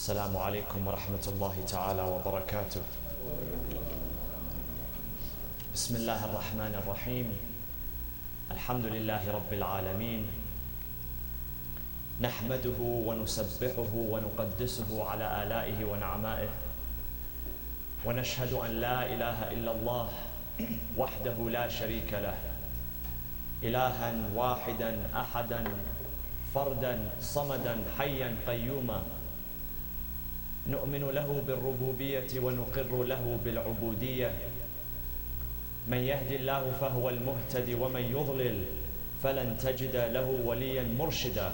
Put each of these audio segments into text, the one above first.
السلام عليكم ورحمة الله تعالى وبركاته. بسم الله الرحمن الرحيم. الحمد لله رب العالمين، نحمده ونسبحه ونقدسه على آلائه ونعمائه، ونشهد أن لا إله إلا الله وحده لا شريك له، إلها واحدا أحدا فردا صمدا حيا قيوما، نؤمن له بالربوبية ونقر له بالعبودية. من يهدي الله فهو المهتدي، ومن يضلل فلن تجد له وليا مرشدا.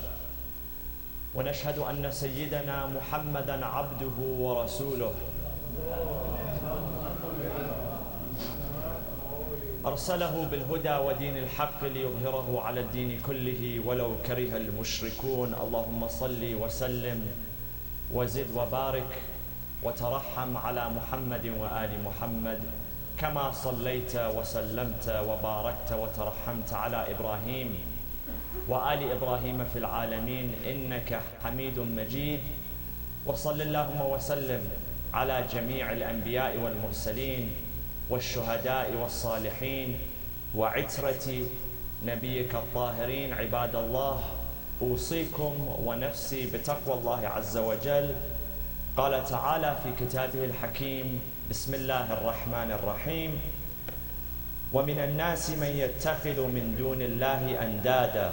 ونشهد أن سيدنا محمدا عبده ورسوله، أرسله بالهدى ودين الحق ليظهره على الدين كله ولو كره المشركون. اللهم صل وسلم وزد وبارك وترحم على محمد وآل محمد، كما صليت وسلمت وباركت وترحمت على إبراهيم وآل إبراهيم في العالمين إنك حميد مجيد. وصل اللهم وسلم على جميع الأنبياء والمرسلين والشهداء والصالحين وعترة نبيك الطاهرين. عباد الله، أوصيكم ونفسي بتقوى الله عز وجل. قال تعالى في كتابه الحكيم: بسم الله الرحمن الرحيم: ومن الناس من يتخذ من دون الله أندادا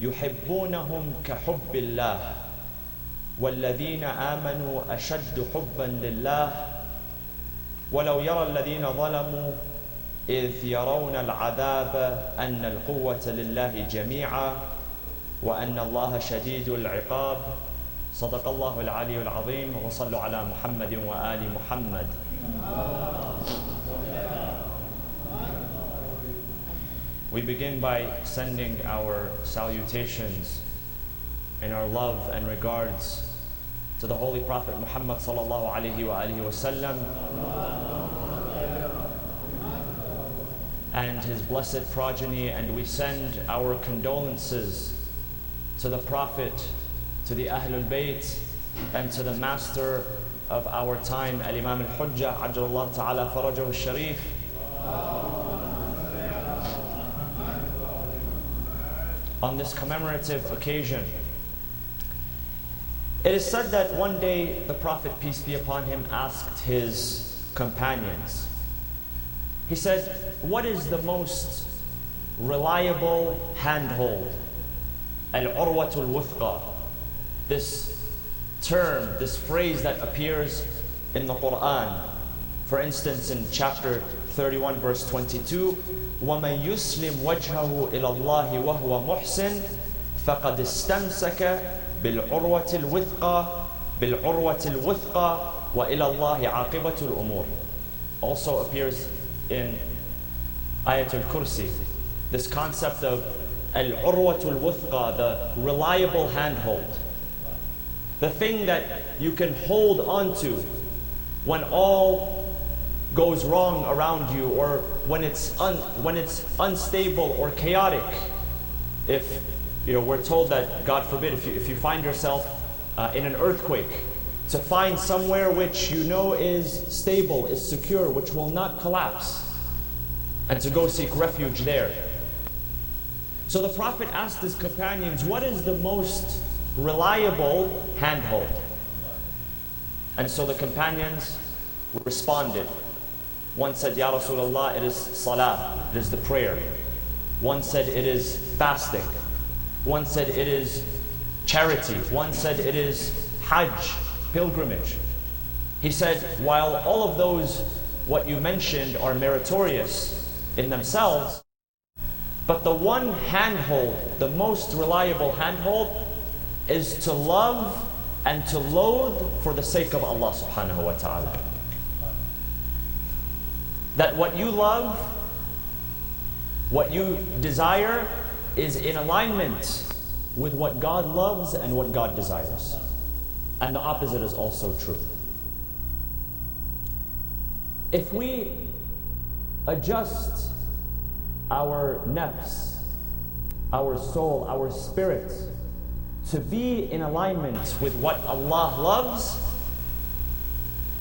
يحبونهم كحب الله والذين آمنوا أشد حبا لله ولو يرى الذين ظلموا إذ يرون العذاب أن القوة لله جميعا وأن الله شديد العقاب. صدق الله العلي العظيم. وصلوا على محمد وآل محمد. We begin by sending our salutations and our love and regards to the Holy Prophet Muhammad sallallahu alaihi wasallam and his blessed progeny, and we send our condolences to the Prophet, to the Ahlul Bayt, and to the master of our time, Al-Imam Al-Hujjah, Ajjalullah Ta'ala Farajahu Al-Sharif. On this commemorative occasion, it is said that one day the Prophet, peace be upon him, asked his companions. He said, what is the most reliable handhold? Al-Urwatul Wuthqa. This term, this phrase that appears in the Quran. For instance, in chapter 31, verse 22, وَمَنْ يُسْلِمْ وَجْهَهُ إِلَى اللَّهِ وَهُوَ مُحْسِنٌ فَقَدْ اسْتَمْسَكَ بِالْعُرْوَةِ الْوُثْقَى وَإِلَى اللَّهِ عَاقِبَةُ الْأُمُورِ. Also appears in Ayatul Kursi, this concept of Al-Urwatul Wuthqa, the reliable handhold. The thing that you can hold onto when all goes wrong around you, or when it's unstable or chaotic. If we're told that, God forbid, if you find yourself in an earthquake, to find somewhere which you know is stable, is secure, which will not collapse, and to go seek refuge there. So the Prophet asked his companions, what is the most reliable handhold? And so the companions responded. One said, Ya Rasulullah, it is salah, it is the prayer. One said it is fasting. One said it is charity. One said it is hajj, pilgrimage. He said, while all of those, what you mentioned, are meritorious in themselves, but the one handhold, the most reliable handhold, is to love and to loathe for the sake of Allah subhanahu wa ta'ala. That what you love, what you desire, is in alignment with what God loves and what God desires. And the opposite is also true. If we adjust our nafs, our soul, our spirit, to be in alignment with what Allah loves,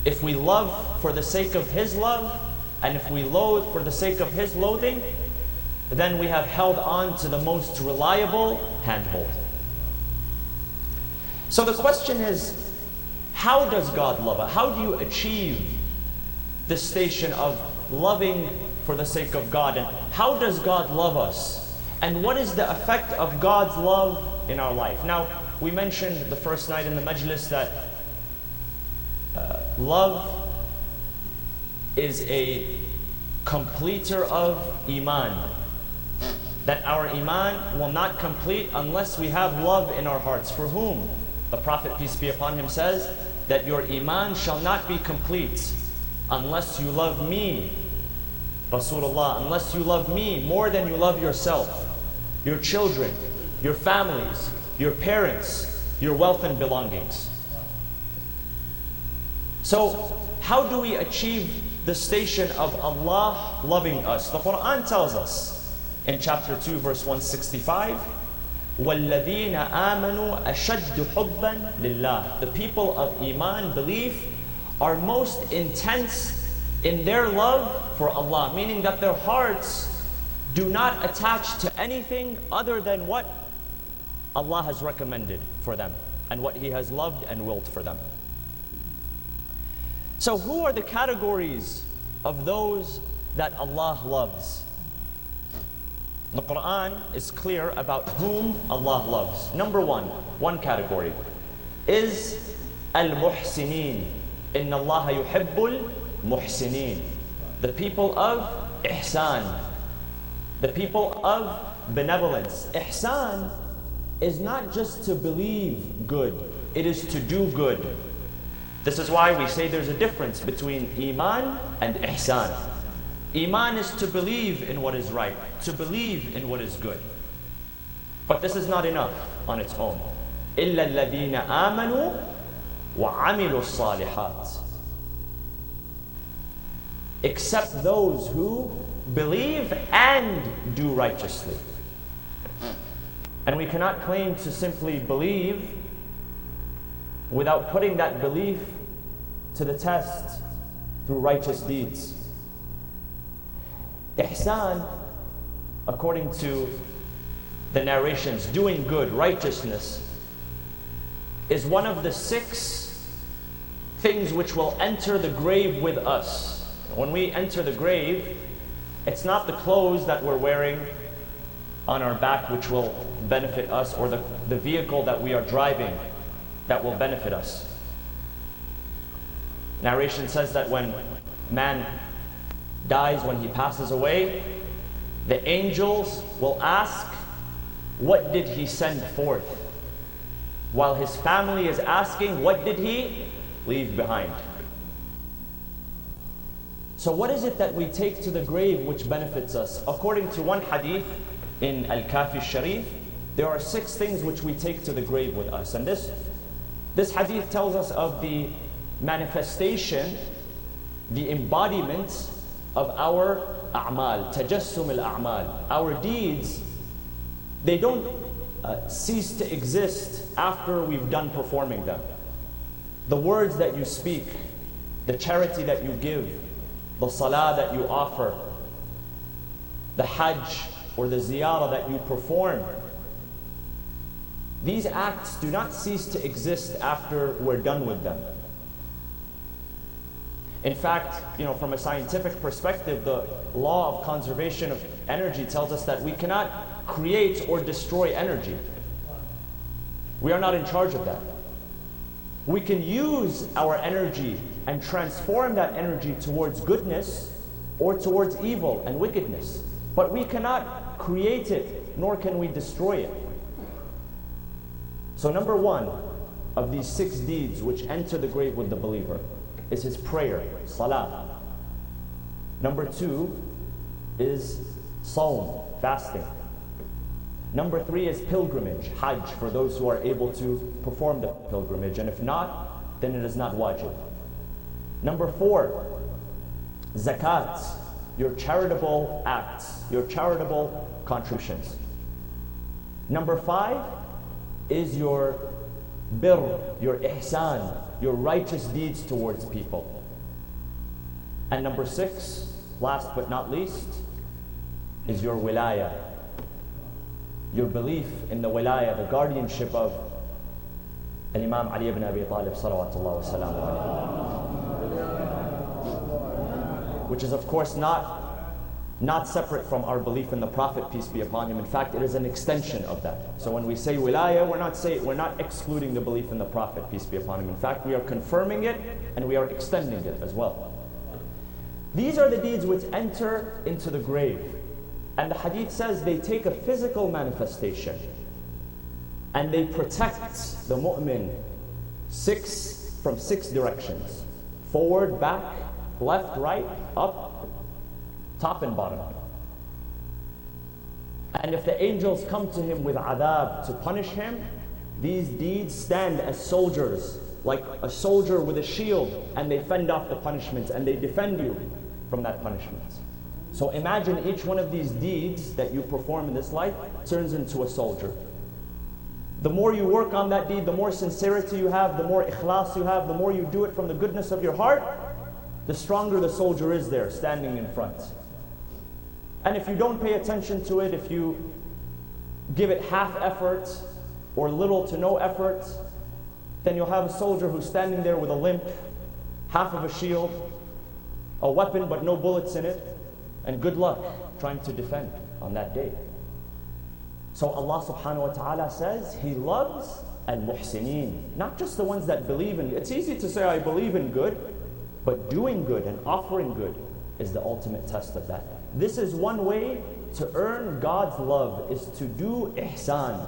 if we love for the sake of His love, and if we loathe for the sake of His loathing, then we have held on to the most reliable handhold. So the question is, how does God love us? How do you achieve this station of loving for the sake of God? And how does God love us? And what is the effect of God's love in our life? Now, we mentioned the first night in the majlis that love is a completer of Iman. That our Iman will not complete unless we have love in our hearts. For whom? The Prophet, peace be upon him, says that your Iman shall not be complete unless you love me, Rasulullah, unless you love me more than you love yourself, your children, your families, your parents, your wealth and belongings. So, how do we achieve the station of Allah loving us? The Quran tells us in chapter 2, verse 165, وَالَّذِينَ آمَنُوا أَشَدُّ حُبًّا لِلَّهِ. The people of Iman, belief, are most intense in their love for Allah, meaning that their hearts do not attach to anything other than what Allah has recommended for them and what He has loved and willed for them. So who are the categories of those that Allah loves? The Quran is clear about whom Allah loves. Number one category is al-muhsinin. Inna Allah yuhibbul muhsinin. The people of ihsan. The people of benevolence. Ihsan is not just to believe good, it is to do good. This is why we say there's a difference between Iman and Ihsan. Iman is to believe in what is right, to believe in what is good. But this is not enough on its own. إِلَّا الَّذِينَ آمَنُوا وَعَمِلُوا الصَّالِحَاتِ. Except those who believe and do righteously. And we cannot claim to simply believe without putting that belief to the test through righteous deeds. Ihsan, according to the narrations, doing good, righteousness, is one of the 6 things which will enter the grave with us. When we enter the grave, it's not the clothes that we're wearing on our back which will benefit us, or the vehicle that we are driving that will benefit us. Narration says that when man dies, when he passes away, the angels will ask, what did he send forth? While his family is asking, what did he leave behind? So what is it that we take to the grave which benefits us? According to one hadith in Al-Kafi Sharif, there are 6 things which we take to the grave with us. And this hadith tells us of the manifestation, the embodiment of our a'mal, tajassum al-a'mal. Our deeds, they don't cease to exist after we've done performing them. The words that you speak, the charity that you give, the salah that you offer, the hajj or the ziyarah that you perform, these acts do not cease to exist after we're done with them. In fact, from a scientific perspective, the law of conservation of energy tells us that we cannot create or destroy energy. We are not in charge of that. We can use our energy and transform that energy towards goodness or towards evil and wickedness. But we cannot create it, nor can we destroy it. So number 1 of these 6 deeds which enter the grave with the believer is his prayer, salah. Number 2 is sawm, fasting. Number 3 is pilgrimage, hajj, for those who are able to perform the pilgrimage. And if not, then it is not wajib. Number 4, zakat, your charitable acts, your charitable contributions. Number 5 is your birr, your ihsan, your righteous deeds towards people. And number 6, last but not least, is your wilaya, your belief in the wilaya, the guardianship of Imam Ali ibn Abi Talib salawatullah wa salamu alayhi, which is of course not separate from our belief in the Prophet, peace be upon him. In fact, it is an extension of that. So when we say wilaya, we're not excluding the belief in the Prophet, peace be upon him. In fact, we are confirming it and we are extending it as well. These are the deeds which enter into the grave. And the hadith says they take a physical manifestation and they protect the mu'min from 6 directions: forward, back, left, right, up, top and bottom. And if the angels come to him with adab to punish him, these deeds stand as soldiers, like a soldier with a shield, and they fend off the punishments and they defend you from that punishment. So imagine each one of these deeds that you perform in this life turns into a soldier. The more you work on that deed, the more sincerity you have, the more ikhlas you have, the more you do it from the goodness of your heart, the stronger the soldier is there standing in front. And if you don't pay attention to it, if you give it half effort or little to no effort, then you'll have a soldier who's standing there with a limp, half of a shield, a weapon but no bullets in it, and good luck trying to defend on that day. So Allah subhanahu wa ta'ala says He loves al-muhsineen, not just the ones that believe in. It's easy to say I believe in good, but doing good and offering good is the ultimate test of that. This is one way to earn God's love, is to do ihsan,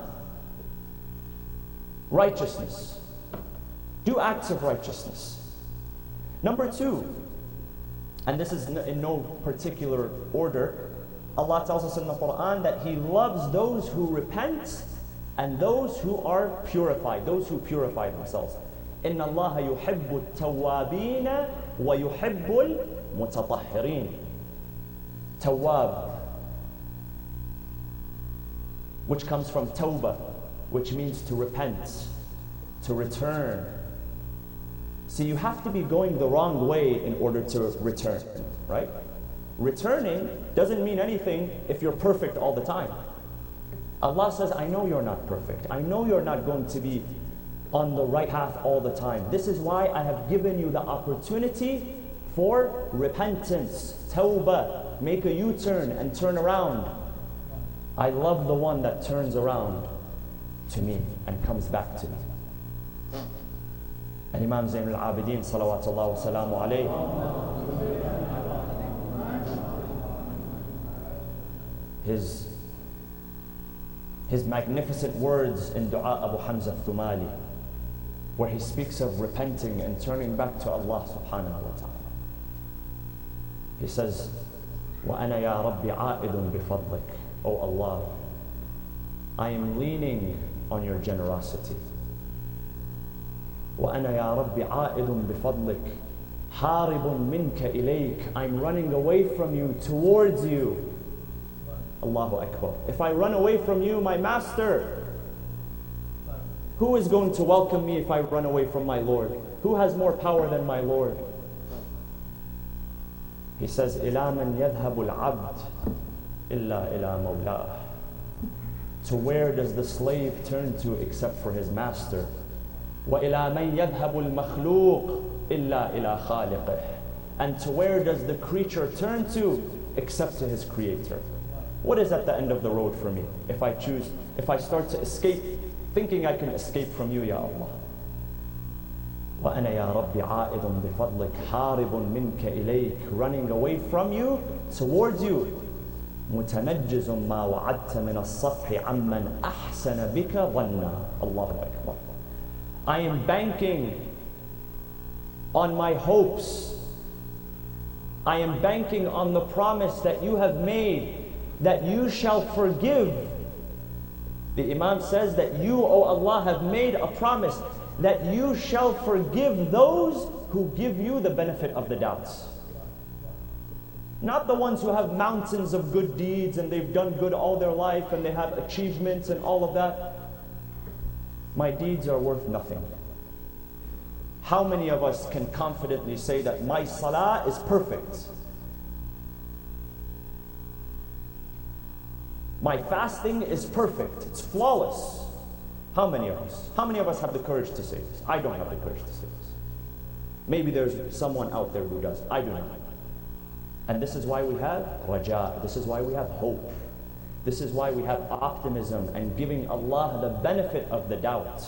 righteousness. Do acts of righteousness. Number 2, and this is in no particular order, Allah tells us in the Quran that He loves those who repent and those who are purified, those who purify themselves. إِنَّ اللَّهَ يُحِبُّ التَّوَّابِينَ وَيُحِبُّ الْمُتَطَهِّرِينَ. Tawwab, which comes from tawbah, which means to repent, to return. See, you have to be going the wrong way in order to return, right? Returning doesn't mean anything if you're perfect all the time. Allah says, I know you're not perfect. I know you're not going to be on the right path all the time. This is why I have given you the opportunity for repentance, tawbah. Make a U-turn and turn around. I love the one that turns around to me and comes back to me. And Imam Zayn al-Abidin salawatullah wa salamu alayhi, his magnificent words in Dua Abu Hamza Thumali, where he speaks of repenting and turning back to Allah subhanahu wa ta'ala. He says, وَأَنَا يَا رَبِّ عَائِدٌ بِفَضْلِكَ. Oh Allah, I am leaning on your generosity. وَأَنَا يَا رَبِّ عَائِدٌ بِفَضْلِكَ حَارِبٌ مِنْكَ إِلَيْكَ. I'm running away from you, towards you. Allahu Akbar. If I run away from you, my master, who is going to welcome me if I run away from my Lord? Who has more power than my Lord? He says, إِلَى مَنْ يَذْهَبُ الْعَبْدِ إِلَّا إِلَى مَوْلَاهُ. To where does the slave turn to except for his master? وَإِلَى مَنْ يَذْهَبُ الْمَخْلُوقِ إِلَّا إِلَى خَالِقِهِ. And to where does the creature turn to except to his creator? What is at the end of the road for me if I start to escape, thinking I can escape from you, Ya Allah? وَأَنَا يَا رَبِّ عَائِدٌ بِفَضْلِكَ حَارِبٌ مِنْكَ إِلَيْكَ. Running away from you, towards you. مُتَنَجِّزٌ مَا وَعَدْتَ مِنَ الصَّفْحِ عَمَّنْ أَحْسَنَ بِكَ ظَنًّا. Allahu Akbar. I am banking on my hopes. I am banking on the promise that you have made, that you shall forgive. The Imam says that you, O Allah, have made a promise that you shall forgive those who give you the benefit of the doubts. Not the ones who have mountains of good deeds and they've done good all their life and they have achievements and all of that. my deeds are worth nothing. How many of us can confidently say that my salah is perfect? My fasting is perfect, it's flawless. How many of us? How many of us have the courage to say this? I don't have the courage to say this. Maybe there's someone out there who does. I do not. And this is why we have raja. This is why we have hope. This is why we have optimism and giving Allah the benefit of the doubt.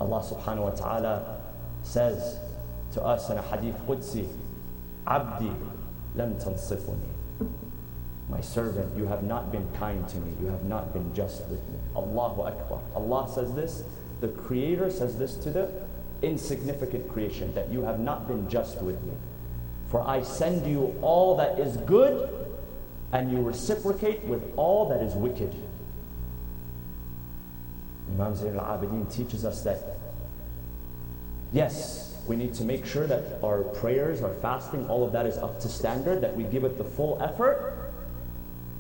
Allah subhanahu wa ta'ala says to us in a hadith Qudsi, Abdi lam tansifuni. My servant, you have not been kind to me. You have not been just with me. Allahu Akbar. Allah says this. The Creator says this to the insignificant creation, that you have not been just with me. For I send you all that is good, and you reciprocate with all that is wicked. Imam Zayn al-Abidin teaches us that, yes, we need to make sure that our prayers, our fasting, all of that is up to standard, that we give it the full effort.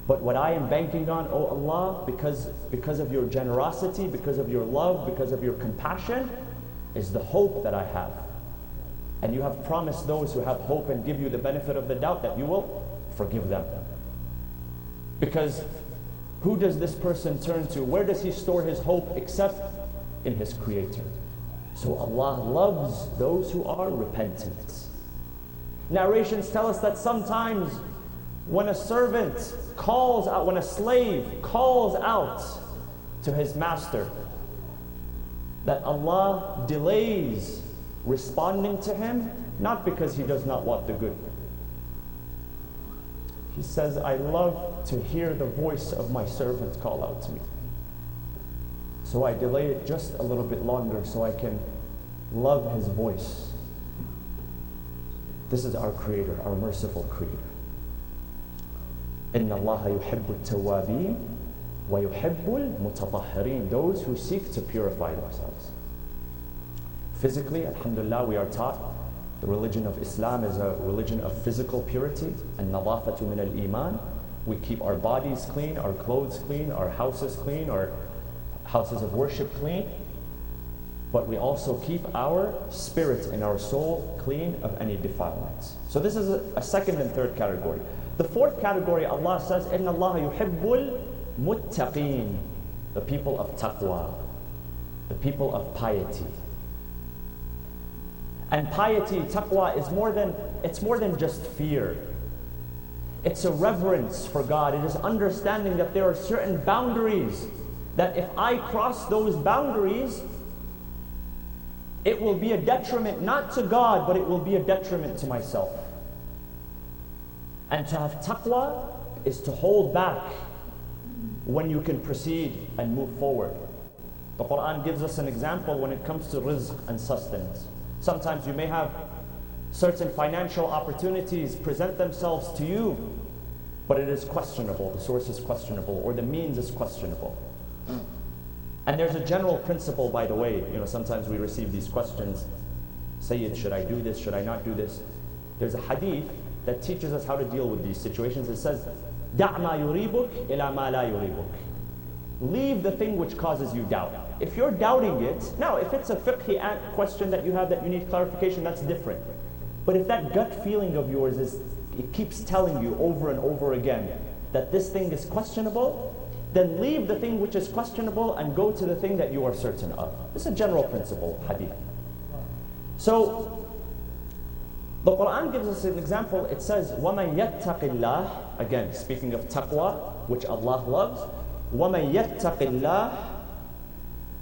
But what I am banking on, oh Allah, because of your generosity, because of your love, because of your compassion, is the hope that I have. And you have promised those who have hope and give you the benefit of the doubt that you will forgive them. Because who does this person turn to? Where does he store his hope except in his Creator? So Allah loves those who are repentant. Narrations tell us that sometimes when a servant calls out, when a slave calls out to his master, that Allah delays responding to him, not because He does not want the good. He says, I love to hear the voice of my servant call out to me. So I delay it just a little bit longer so I can love His voice. This is our Creator, our merciful Creator. إِنَّ اللَّهَ يُحِبُّ التَّوَّابِينَ وَيُحِبُّ الْمُتَطَهِّرِينَ. Those who seek to purify themselves. Physically, alhamdulillah, we are taught the religion of Islam is a religion of physical purity, and nadafatu min al-iman. We keep our bodies clean, our clothes clean, our houses clean, our houses of worship clean. But we also keep our spirit and our soul clean of any defilements. So this is a second and third category. The fourth category, Allah says, إِنَّ اللَّهَ يُحِبُّ الْمُتَّقِينَ. The people of taqwa, the people of piety. And piety, taqwa, is more than just fear. It's a reverence for God. It is understanding that there are certain boundaries, that if I cross those boundaries, it will be a detriment not to God, but it will be a detriment to myself. And to have taqwa is to hold back when you can proceed and move forward. The Quran gives us an example when it comes to rizq and sustenance. Sometimes you may have certain financial opportunities present themselves to you, but it is questionable, the source is questionable, or the means is questionable. And there's a general principle, by the way, sometimes we receive these questions, Sayyid, should I do this, should I not do this? There's a hadith that teaches us how to deal with these situations. It says, دَعْ مَا يُرِيبُكْ إِلَى مَا لَا يُرِيبُكْ. Leave the thing which causes you doubt. If you're doubting it, now if it's a fiqhi question that you have that you need clarification, that's different. But if that gut feeling of yours it keeps telling you over and over again that this thing is questionable, then leave the thing which is questionable and go to the thing that you are certain of. It's a general principle, hadith. So, the Quran gives us an example. It says, وَمَنْ يَتَّقِ اللَّهِ. Again, speaking of taqwa, which Allah loves, وَمَنْ يَتَّقِ اللَّهِ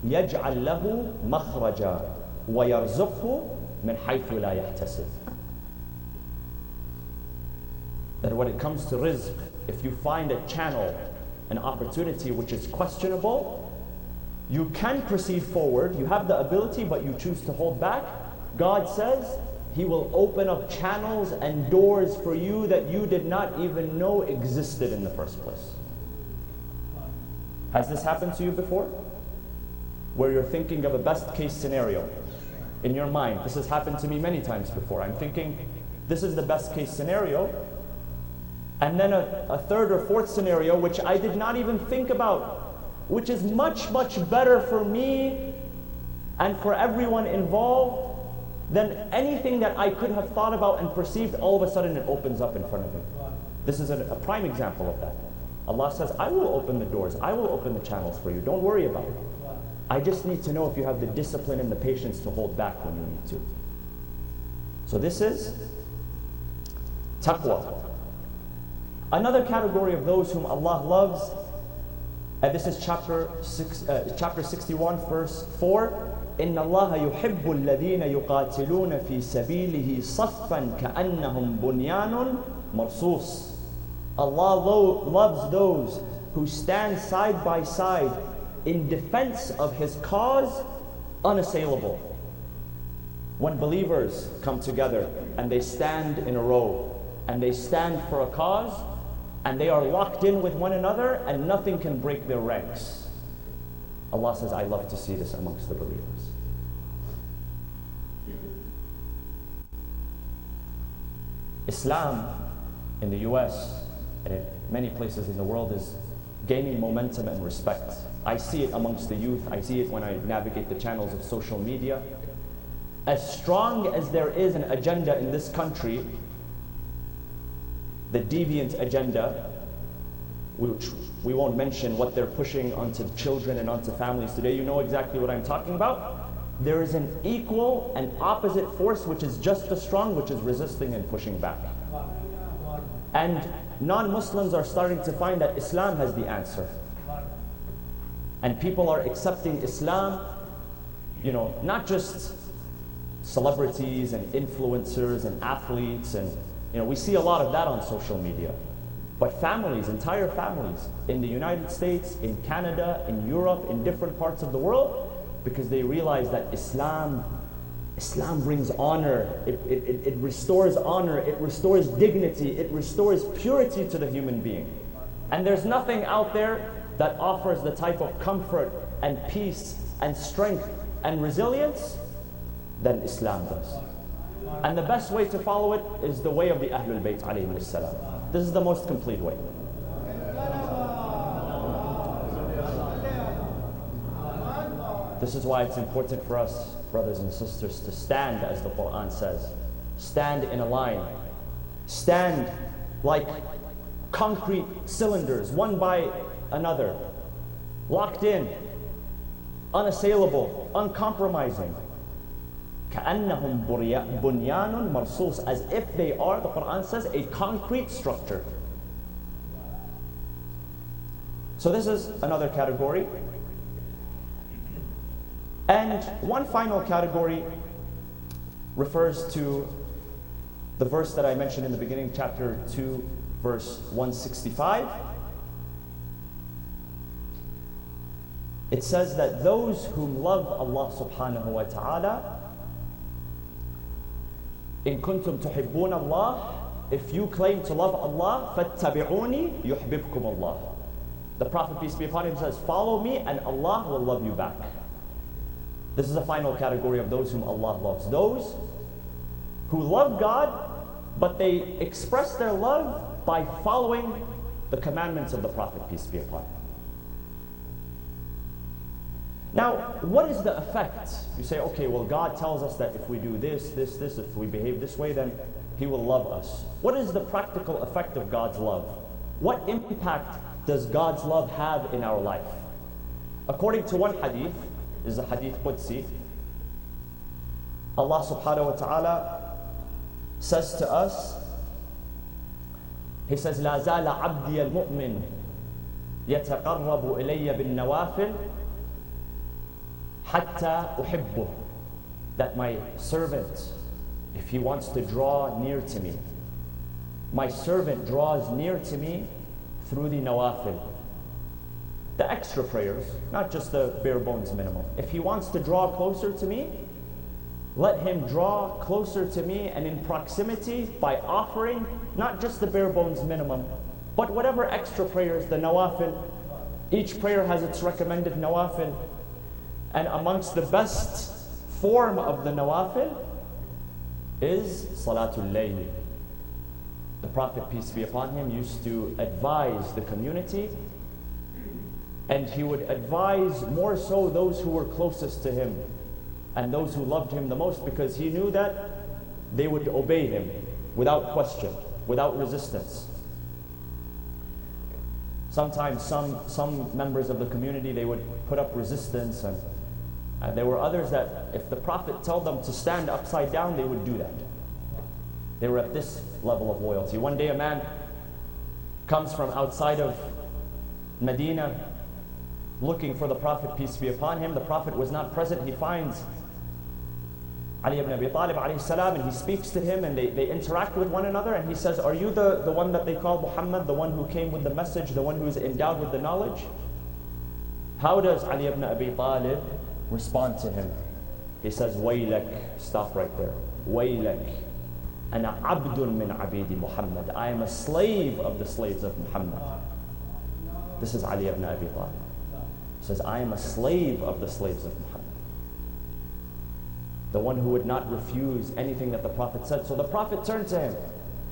يَجْعَلْ لَهُ مَخْرَجًا وَيَرْزُقْهُ مِنْ حَيْثُ لَا يَحْتَسِبُ. That when it comes to rizq, if you find a channel, an opportunity which is questionable, you can proceed forward, you have the ability, but you choose to hold back. God says He will open up channels and doors for you that you did not even know existed in the first place. Has this happened to you before? Where you're thinking of a best case scenario in your mind. This has happened to me many times before. I'm thinking, this is the best case scenario, And then a third or fourth scenario, which I did not even think about, which is much, much better for me and for everyone involved than anything that I could have thought about and perceived. All of a sudden it opens up in front of me. This is a prime example of that. Allah says, I will open the doors, I will open the channels for you, don't worry about it. I just need to know if you have the discipline and the patience to hold back when you need to. So this is taqwa. Another category of those whom Allah loves, and this is chapter 61, verse 4. إِنَّ اللَّهَ يُحِبُّ الَّذِينَ يُقَاتِلُونَ فِي سَبِيلِهِ صَفًّا كَأَنَّهُمْ بُنْيَانٌ مَرْصُوصٌ. Allah loves those who stand side by side in defense of His cause, unassailable. When believers come together and they stand in a row and they stand for a cause and they are locked in with one another and nothing can break their ranks. Allah says, I love to see this amongst the believers. Islam in the US and in many places in the world is gaining momentum and respect. I see it amongst the youth. I see it when I navigate the channels of social media. As strong as there is an agenda in this country, the deviant agenda, which we won't mention what they're pushing onto children and onto families today. You know exactly what I'm talking about. There is an equal and opposite force which is just as strong, which is resisting and pushing back. And non-Muslims are starting to find that Islam has the answer. And people are accepting Islam, you know, not just celebrities and influencers and athletes, and you know, we see a lot of that on social media. But families, entire families, in the United States, in Canada, in Europe, in different parts of the world, because they realize that Islam brings honor, it restores honor, it restores dignity, it restores purity to the human being. And there's nothing out there that offers the type of comfort and peace and strength and resilience than Islam does. And the best way to follow it is the way of the Ahlul Bayt alayhi salam. This is the most complete way. This is why it's important for us, brothers and sisters, to stand, as the Quran says. Stand in a line. Stand like concrete cylinders, one by another, locked in, unassailable, uncompromising. كَأَنَّهُمْ بُنْيَانٌ مَرْصُوصٌ, as if they are, the Quran says, a concrete structure. So this is another category. And one final category refers to the verse that I mentioned in the beginning, chapter 2, verse 165. It says that those whom love Allah subhanahu wa ta'ala, إن كنتم تحبون الله, if you claim to love Allah, فاتبعوني يحببكم الله. The Prophet, peace be upon him, says, follow me and Allah will love you back. This is a final category of those whom Allah loves. Those who love God, but they express their love by following the commandments of the Prophet, peace be upon him. Now, what is the effect? You say, okay, well, God tells us that if we do this, if we behave this way, then He will love us. What is the practical effect of God's love? What impact does God's love have in our life? According to one hadith, is a hadith Qudsi, Allah subhanahu wa ta'ala says to us, He says, لا زال عبدي المؤمن يتقرب إلي بالنوافل حتى أحبه. That my servant, if he wants to draw near to me, my servant draws near to me through the nawafil, the extra prayers, not just the bare bones minimum. If he wants to draw closer to me, let him draw closer to me and in proximity by offering not just the bare bones minimum, but whatever extra prayers, the nawafil. Each prayer has its recommended nawafil. And amongst the best form of the nawafil is Salatul Layl. the Prophet, peace be upon him, used to advise the community, and he would advise more so those who were closest to him and those who loved him the most, because he knew that they would obey him without question, without resistance. Sometimes some members of the community, they would put up resistance, and there were others that if the Prophet told them to stand upside down, they would do that. They were at this level of loyalty. One day a man comes from outside of Medina looking for the Prophet, peace be upon him. The Prophet was not present. He finds Ali ibn Abi Talib alayhi salam, and he speaks to him, and they interact with one another, and he says, are you the one that they call Muhammad, the one who came with the message, the one who is endowed with the knowledge? How does Ali ibn Abi Talib respond to him? He says, Waylak, stop right there. Waylak, ana abdun min abidi Muhammad. I am a slave of the slaves of Muhammad. This is Ali ibn Abi Talib. He says, I am a slave of the slaves of Muhammad. The one who would not refuse anything that the Prophet said. So the Prophet turned to him.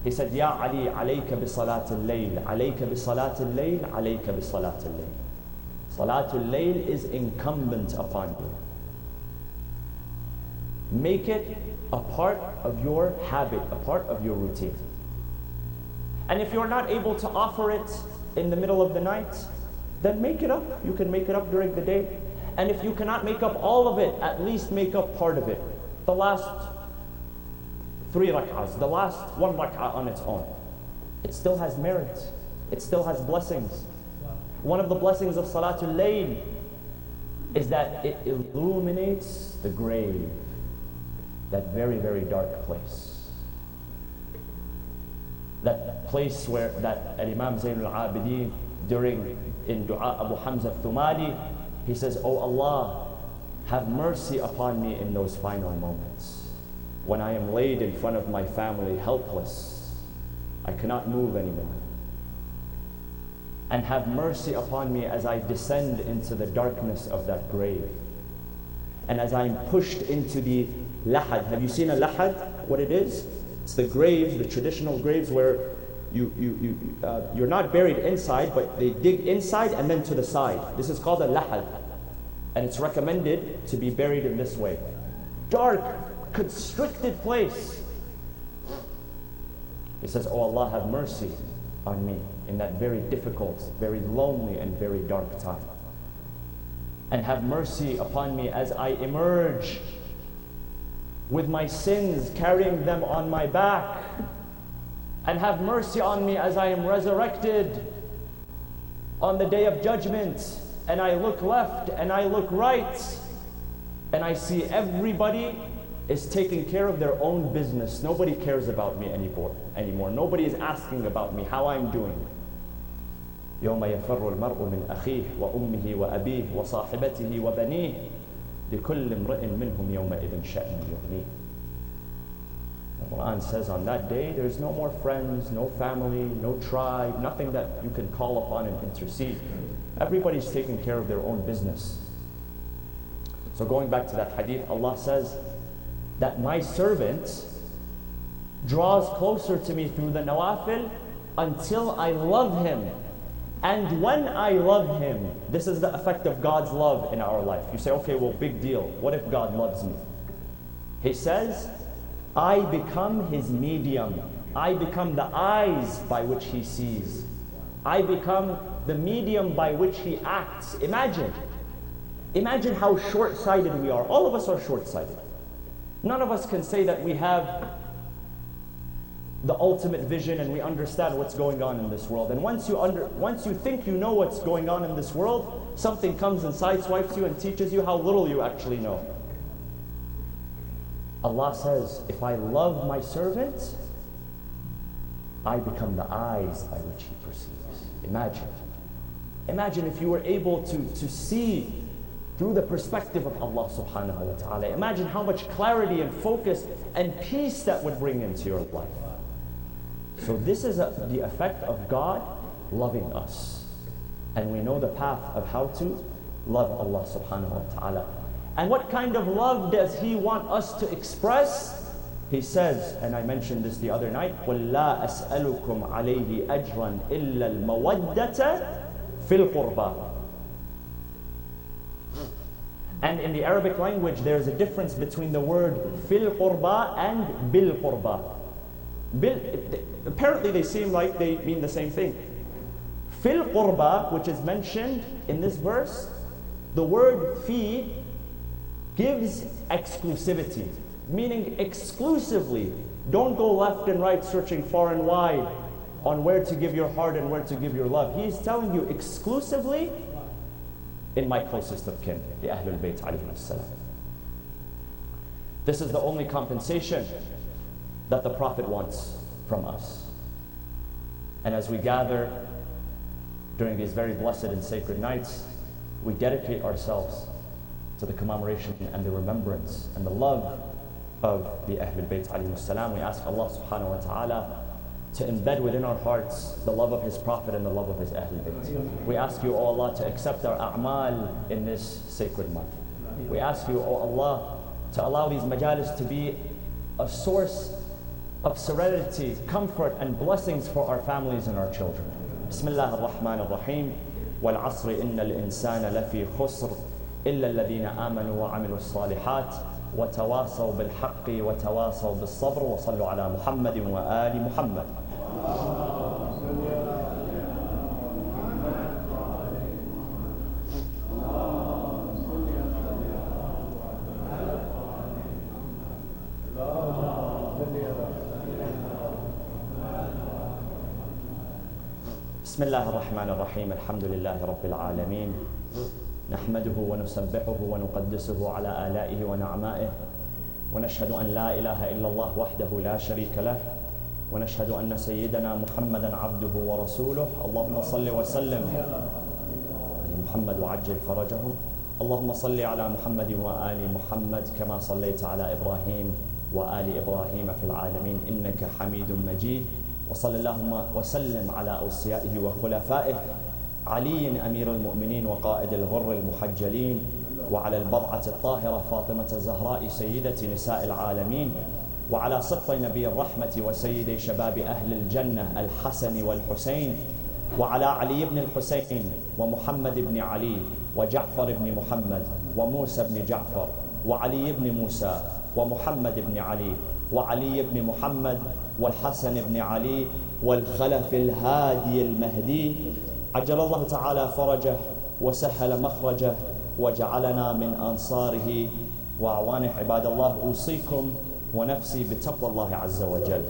He said, Ya Ali, alayka bi salatul layl, alayka bi salatul layl, alayka bi salatul layl. Salatul layl is incumbent upon you. Make it a part of your habit, a part of your routine. And if you're not able to offer it in the middle of the night, then make it up. You can make it up during the day. And if you cannot make up all of it, at least make up part of it. The last 3 rak'ahs, the last 1 rak'ah on its own. It still has merit. It still has blessings. One of the blessings of Salatul Layl is that it illuminates the grave, that very, very dark place. That place where that Imam Zayn al-Abidin in Dua Abu Hamza al-Thumali, he says, Oh Allah, have mercy upon me in those final moments when I am laid in front of my family helpless. I cannot move anymore. And have mercy upon me as I descend into the darkness of that grave. And as I'm pushed into the lahad. Have you seen a lahad? What it is? It's the graves, the traditional graves where you're not buried inside, but they dig inside and then to the side. This is called a lahad. And it's recommended to be buried in this way. Dark, constricted place. He says, Oh Allah, have mercy on me in that very difficult, very lonely, and very dark time. And have mercy upon me as I emerge with my sins, carrying them on my back. And have mercy on me as I am resurrected on the day of judgment. And I look left and I look right, and I see everybody is taking care of their own business. Nobody cares about me anymore. Nobody is asking about me, how I'm doing. يوم يفر المرء من أخيه وأمه وأبيه وصاحبته وبنيه لكل امرئ منهم يومئذ شأن يغنيه. The Quran says on that day there's no more friends, no family, no tribe, nothing that you can call upon and intercede. Everybody's taking care of their own business. So going back to that hadith, Allah says that my servant draws closer to me through the nawafil until I love him. And when I love him, this is the effect of God's love in our life. You say, okay, well, big deal. What if God loves me? He says, I become his medium. I become the eyes by which he sees. I become the medium by which he acts. Imagine how short-sighted we are. All of us are short-sighted. None of us can say that we have the ultimate vision and we understand what's going on in this world. And once you think you know what's going on in this world, something comes and sideswipes you and teaches you how little you actually know. Allah says, if I love my servant, I become the eyes by which he perceives. Imagine if you were able to see through the perspective of Allah subhanahu wa ta'ala. Imagine how much clarity and focus and peace that would bring into your life. So this is the effect of God loving us. And we know the path of how to love Allah subhanahu wa ta'ala. And what kind of love does He want us to express? He says, and I mentioned this the other night, وَلَا أَسْأَلُكُمْ عَلَيْهِ أَجْرًا إِلَّا الْمَوَدَّةَ فِي الْقُرْبَى. And in the Arabic language, there's a difference between the word fil qurba and bil qurba. Apparently they seem like they mean the same thing. Fil qurba, which is mentioned in this verse, the word fi gives exclusivity, meaning exclusively. Don't go left and right searching far and wide on where to give your heart and where to give your love. He is telling you exclusively in my closest of kin, the Ahlul Bayt alayhim as-salam. This is the only compensation that the Prophet wants from us. And as we gather during these very blessed and sacred nights, we dedicate ourselves to the commemoration and the remembrance and the love of the Ahlul Bayt alayhim as-salam. We ask Allah subhanahu wa ta'ala to embed within our hearts the love of His Prophet and the love of His Ahlul Bayt. We ask you, O Allah, to accept our a'mal in this sacred month. We ask you, O Allah, to allow these majalis to be a source of serenity, comfort, and blessings for our families and our children. Bismillah ar-Rahman ar-Rahim. وَالْعَصْرِ إِنَّ الْإِنسَانَ لَفِي خُسْرٍ إِلَّا الَّذِينَ آمَنُوا وَعَمِلُوا الصَّالِحَاتِ وتواصوا بالحق وتواصوا بالصبر وصلوا على محمد وآل محمد. بسم الله الرحمن الرحيم. الحمد لله رب العالمين. نحمده ونسبحه ونقدسه على آلائه ونعمائه، ونشهد أن لا إله إلا الله وحده لا شريك له، ونشهد أن سيدنا محمدا عبده ورسوله. اللهم صل وسلم على محمد وعجل فرجه. اللهم صل على محمد وآل محمد كما صليت على إبراهيم وآل إبراهيم في العالمين إنك حميد مجيد. وصلى اللهم وسلم على أوصيائه وخلفائه علي أمير المؤمنين وقائد الغر المحجلين، وعلى البضعة الطاهرة فاطمة الزهراء سيدة نساء العالمين، وعلى سبط نبي الرحمة وسيد شباب أهل الجنة الحسن والحسين، وعلى علي بن الحسين ومحمد بن علي وجعفر بن محمد وموسى بن جعفر وعلي بن موسى ومحمد بن علي وعلي بن محمد والحسن بن علي والخلف الهادي المهدي، عجل الله تعالى فرجه وسهل مخرجه وجعلنا من أنصاره وأعوانه. عباد الله، أوصيكم ونفسي بتقوى الله عز وجل.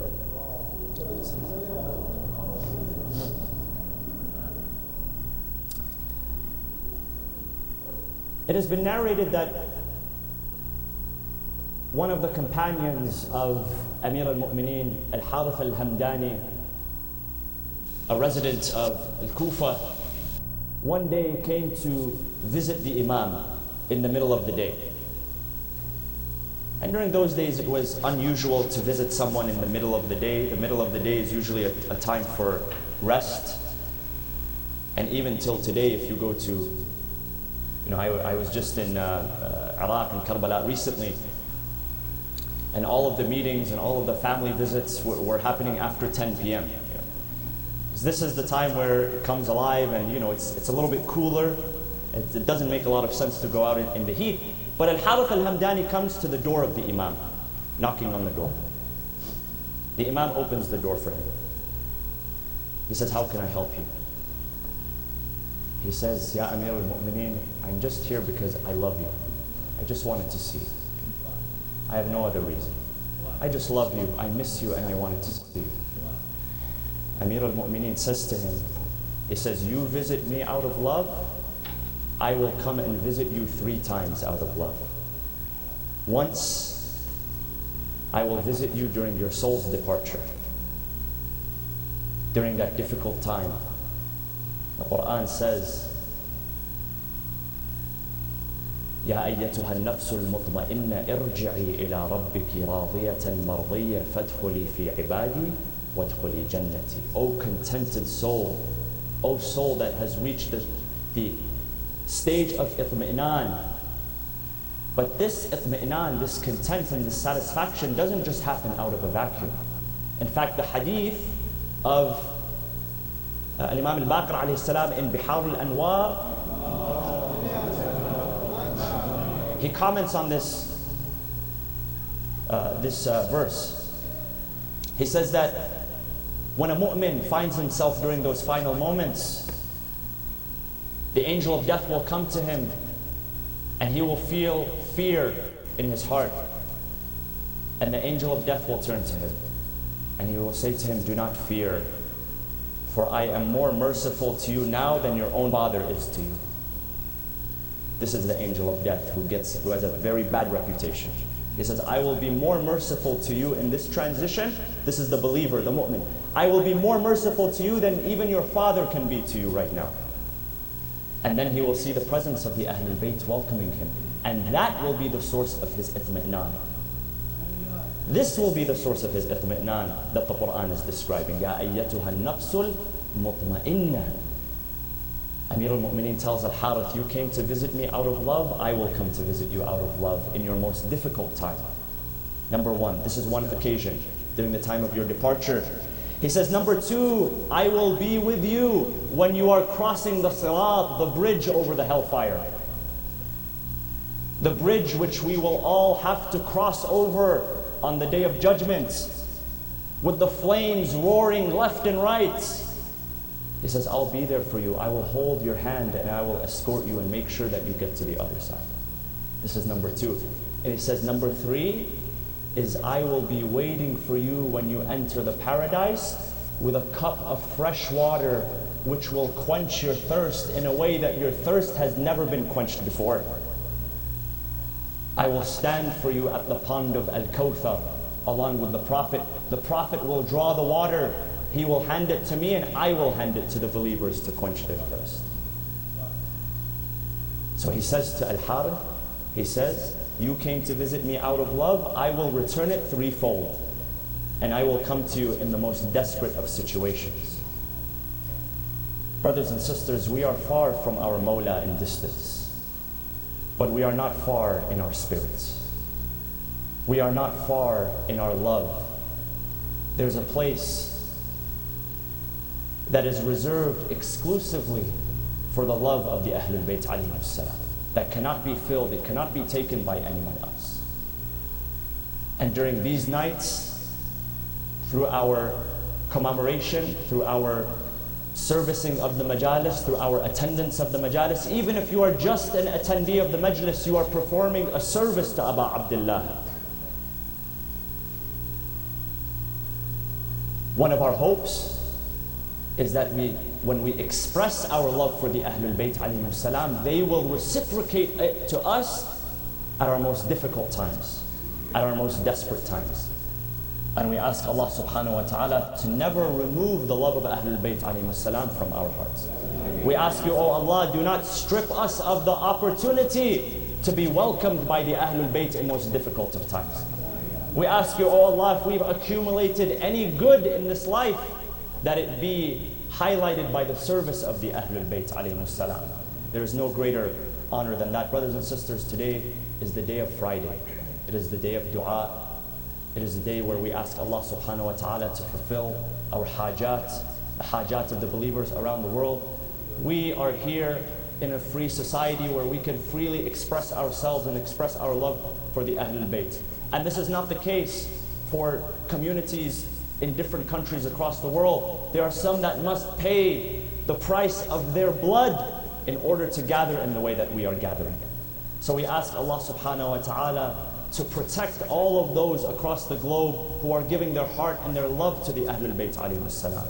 It has been narrated that one of the companions of Amir al-Mu'mineen, Al-Harith al-Hamdani, a resident of Al-Kufa, one day came to visit the Imam in the middle of the day. And during those days, it was unusual to visit someone in the middle of the day. The middle of the day is usually a time for rest. And even till today, if you go to, I was just in Iraq and Karbala recently, and all of the meetings and all of the family visits were happening after 10 p.m. This is the time where it comes alive, and it's a little bit cooler. It doesn't make a lot of sense to go out in the heat. But Al-Harith al-Hamdani comes to the door of the Imam, knocking on the door. The Imam opens the door for him. He says, "How can I help you?" He says, "Ya Amir al-Mu'mineen, I'm just here because I love you. I just wanted to see you. I have no other reason. I just love you, I miss you, and I wanted to see you." Amir al-Mu'mineen says to him, he says, "You visit me out of love, I will come and visit you 3 times out of love. Once, I will visit you during your soul's departure, during that difficult time. The Quran says, يا أيتها النفس المطمئنة ارجعي إلى ربك راضية مرضية فادخلي في عبادي وادخلي جنتي." O contented soul, O soul that has reached the stage of itmi'nan, But this itmi'nan, this content and this satisfaction doesn't just happen out of a vacuum. In fact, the hadith of Imam al-Baqir alayhi salam in Bihar al-Anwar, he comments on this verse. He says that when a mu'min finds himself during those final moments, the angel of death will come to him and he will feel fear in his heart. And the angel of death will turn to him and he will say to him, "Do not fear, for I am more merciful to you now than your own father is to you." This is the angel of death who has a very bad reputation. He says, "I will be more merciful to you in this transition." This is the believer, the mu'min. "I will be more merciful to you than even your father can be to you right now." And then he will see the presence of the Ahlul Bayt welcoming him. And that will be the source of his itmi'nan. This will be the source of his itmi'nan that the Quran is describing. Ya ayyatuha nafsul mutma'inna. Amir al-Mu'mineen tells Al-Harith, "You came to visit me out of love, I will come to visit you out of love in your most difficult time." Number one, this is one occasion during the time of your departure. He says, number two, "I will be with you when you are crossing the Sirat, the bridge over the hellfire. The bridge which we will all have to cross over on the Day of Judgment, with the flames roaring left and right." He says, "I'll be there for you. I will hold your hand and I will escort you and make sure that you get to the other side." This is number two. And he says, number three is, "I will be waiting for you when you enter the paradise with a cup of fresh water which will quench your thirst in a way that your thirst has never been quenched before. I will stand for you at the pond of Al-Kawthar along with the Prophet. The Prophet will draw the water. He will hand it to me and I will hand it to the believers to quench their thirst." So he says to Al-Harith, he says, "You came to visit me out of love, I will return it threefold. And I will come to you in the most desperate of situations." Brothers and sisters, we are far from our Mawla in distance, but we are not far in our spirits. We are not far in our love. There's a place that is reserved exclusively for the love of the Ahlul Bayt alayhi salam, that cannot be filled, it cannot be taken by anyone else. And during these nights, through our commemoration, through our servicing of the majalis, through our attendance of the majalis, even if you are just an attendee of the majlis, you are performing a service to Aba Abdullah. One of our hopes is that when we express our love for the Ahlul Bayt alayhim salam, they will reciprocate it to us at our most difficult times, at our most desperate times. And we ask Allah subhanahu wa ta'ala to never remove the love of Ahlul Bayt alayhim salam from our hearts. We ask you, oh Allah, do not strip us of the opportunity to be welcomed by the Ahlul Bayt in most difficult of times. We ask you, oh Allah, if we've accumulated any good in this life, that it be highlighted by the service of the Ahlul Bayt alayhim salam. There is no greater honor than that. Brothers and sisters, today is the day of Friday. It is the day of dua. It is the day where we ask Allah subhanahu wa ta'ala to fulfill our hajat, the hajat of the believers around the world. We are here in a free society where we can freely express ourselves and express our love for the Ahlul Bayt. And this is not the case for communities in different countries across the world. There are some that must pay the price of their blood in order to gather in the way that we are gathering. So we ask Allah subhanahu wa ta'ala to protect all of those across the globe who are giving their heart and their love to the Ahlul Bayt alayhim salam.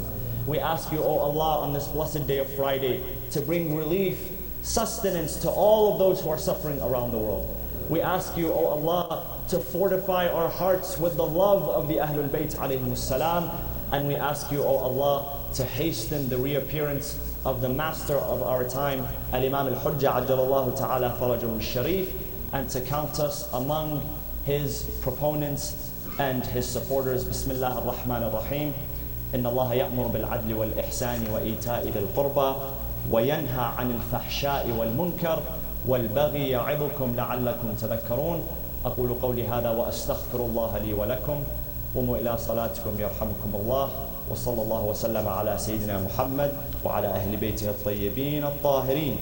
We ask you, oh Allah, on this blessed day of Friday, to bring relief, sustenance to all of those who are suffering around the world. We ask you, oh Allah, to fortify our hearts with the love of the Ahlul Bayt alayhim salam. And we ask you, oh Allah, to hasten the reappearance of the master of our time, Al-Imam Al-Hujjah Ajjalallahu Ta'ala Farajahu Al-Sharif, and to count us among his proponents and his supporters. Bismillah ar-Rahman ar-Rahim. إن الله يأمر بالعدل والإحسان وإيتاء ذي القربى وينهى عن الفحشاء والمنكر والبغي يعظكم لعلكم تذكرون. أقول قولي هذا وأستغفر الله لي ولكم. قوموا إلى صلاتكم يرحمكم الله. وصلى الله وسلم على سيدنا محمد وعلى أهل بيته الطيبين الطاهرين.